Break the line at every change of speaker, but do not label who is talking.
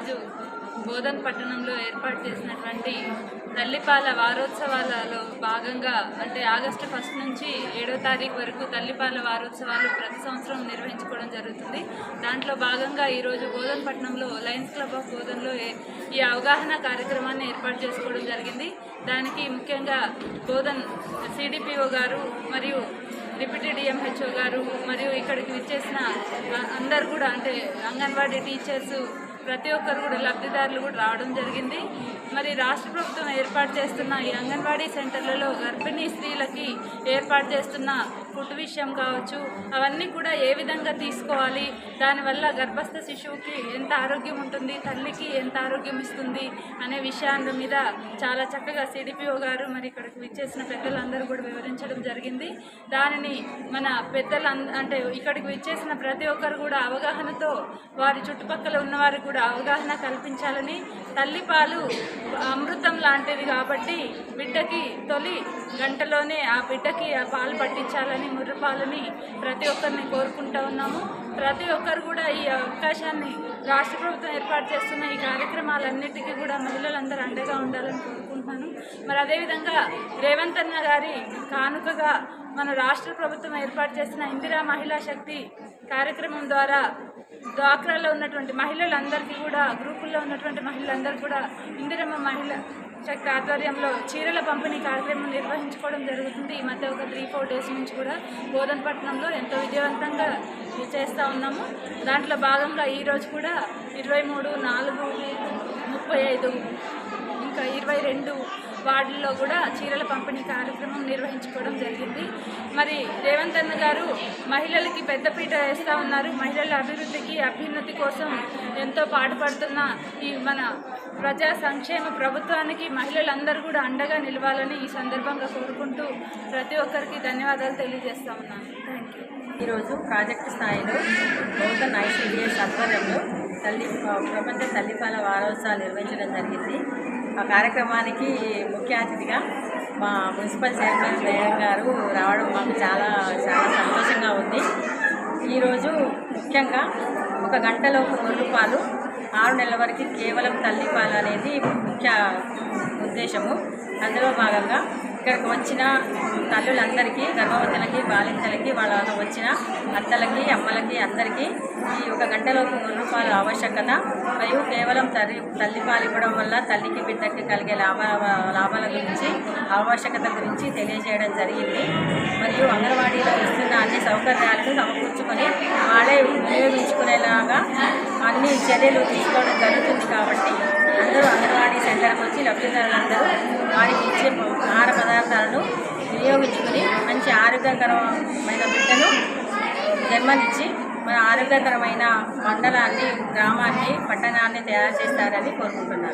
ఈరోజు బోధన్ పట్టణంలో ఏర్పాటు చేసినటువంటి తల్లిపాల వారోత్సవాలలో భాగంగా అంటే ఆగస్టు 1 నుంచి 7వ తారీఖు వరకు తల్లిపాల వారోత్సవాలు ప్రతి సంవత్సరం నిర్వహించుకోవడం జరుగుతుంది. దాంట్లో భాగంగా ఈరోజు బోధన్ పట్టణంలో లయన్స్ క్లబ్ ఆఫ్ బోధన్లో ఈ అవగాహన కార్యక్రమాన్ని ఏర్పాటు చేసుకోవడం జరిగింది. దానికి ముఖ్యంగా బోధన్ సిడిపిఓ గారు మరియు డిప్యూటీ డిఎంహెచ్ఓ గారు మరియు ఇక్కడికి విచ్చేసిన అందరు కూడా అంటే అంగన్వాడీ టీచర్స్ ప్రతి ఒక్కరు కూడా లబ్ధిదారులు కూడా రావడం జరిగింది. మరి రాష్ట్ర ప్రభుత్వం ఏర్పాటు చేస్తున్న ఈ అంగన్వాడీ సెంటర్లలో గర్భిణీ స్త్రీలకి ఏర్పాటు చేస్తున్న ఫుడ్ విషయం కావచ్చు, అవన్నీ కూడా ఏ విధంగా తీసుకోవాలి, దానివల్ల గర్భస్థ శిశువుకి ఎంత ఆరోగ్యం ఉంటుంది, తల్లికి ఎంత ఆరోగ్యం ఇస్తుంది అనే విషయాల మీద చాలా చక్కగా సిడిపిఓ గారు మరి ఇక్కడికి విచ్చేసిన పెద్దలందరూ కూడా వివరించడం జరిగింది. దానిని మన పెద్దలు అంటే ఇక్కడికి విచ్చేసిన ప్రతి ఒక్కరు కూడా అవగాహనతో వారి చుట్టుపక్కల ఉన్నవారు కూడా అవగాహన కల్పించాలని, తల్లిపాలు అమృతం లాంటిది కాబట్టి బిడ్డకి తొలి గంటలోనే ఆ బిడ్డకి ఆ పాలు పట్టించాలని, ముర్రుపాలని ప్రతి ఒక్కరిని కోరుకుంటూ ఉన్నాము. ప్రతి ఒక్కరు కూడా ఈ అవకాశాన్ని రాష్ట్ర ప్రభుత్వం ఏర్పాటు చేస్తున్న ఈ కార్యక్రమాలన్నిటికీ కూడా మహిళలందరూ అండగా ఉండాలని కోరుకుంటున్నాను. మరి అదేవిధంగా రేవంత్ అన్న గారి కానుకగా మన రాష్ట్ర ప్రభుత్వం ఏర్పాటు చేసిన ఇందిరా మహిళా శక్తి కార్యక్రమం ద్వారా డ్వాక్రాలో ఉన్నటువంటి మహిళలందరికీ కూడా గ్రూపుల్లో ఉన్నటువంటి మహిళలందరూ కూడా ఇందిరమ్మ మహిళ శక్తి ఆధ్వర్యంలో చీరల పంపిణీ కార్యక్రమం నిర్వహించుకోవడం జరుగుతుంది. ఈ మధ్య ఒక 3-4 డేస్ నుంచి కూడా బోధన్ పట్టణంలో ఎంతో విజయవంతంగా చేస్తూ ఉన్నాము. దాంట్లో భాగంగా ఈరోజు కూడా 23, 4, 35 ఇంకా 22 వార్డుల్లో కూడా చీరల పంపిణీ కార్యక్రమం నిర్వహించుకోవడం జరిగింది. మరి రేవంత్ అన్న గారు మహిళలకి పెద్దపీట వేస్తూ ఉన్నారు. మహిళల అభివృద్ధికి అభ్యున్నతి కోసం ఎంతో పాటుపడుతున్న ఈ మన ప్రజా సంక్షేమ ప్రభుత్వానికి మహిళలందరూ కూడా అండగా నిలవాలని ఈ సందర్భంగా కోరుకుంటూ ప్రతి ఒక్కరికి ధన్యవాదాలు తెలియజేస్తా ఉన్నాను. Thank you.
ఈరోజు ప్రాజెక్టు స్థాయిలో బోధన్ ఐసిడిఎస్ ఆధ్వర్యంలో ప్రపంచ తల్లిపాల వారోత్సవాలు నిర్వహించడం జరిగింది. ఆ కార్యక్రమానికి ముఖ్య అతిథిగా మా మున్సిపల్ చైర్మన్ మేడం గారు రావడం మాకు చాలా సంతోషంగా ఉంది. ఈరోజు ముఖ్యంగా 1 గంటలోపు ముర్రుపాలు 6 నెలల వరకు కేవలం తల్లిపాలు అనేది ముఖ్య ఉద్దేశము. అందులో భాగంగా ఇక్కడికి వచ్చిన తల్లులందరికీ, గర్భవతులకి, బాలింతలకి, వాళ్ళ వచ్చిన అత్తలకి, అమ్మలకి అందరికీ ఈ 1 గంటలోపు ముర్రుపాలు ఆవశ్యకత మరియు కేవలం తల్లిపాలు ఇవ్వడం వల్ల తల్లికి బిడ్డకి కలిగే లాభాల గురించి, ఆవశ్యకత గురించి తెలియజేయడం జరిగింది. మరియు అంగన్వాడీలో ఇస్తున్న అన్ని సౌకర్యాలను సమకూర్చుకొని వాళ్ళే వినియోగించుకునేలాగా అన్ని చర్యలు తీసుకోవడం జరుగుతుంది. కాబట్టి అందరూ అంగన్వాడీ సెంటర్కి వచ్చి లబ్ధిదారులందరూ వారికి ఇచ్చే ఆహార పదార్థాలను వినియోగించుకొని మంచి ఆరోగ్యకరమైన బిడ్డను జన్మనిచ్చి మన ఆరోగ్యకరమైన మండలాన్ని, గ్రామాన్ని, పట్టణాన్ని తయారు చేస్తారని కోరుకుంటున్నాను.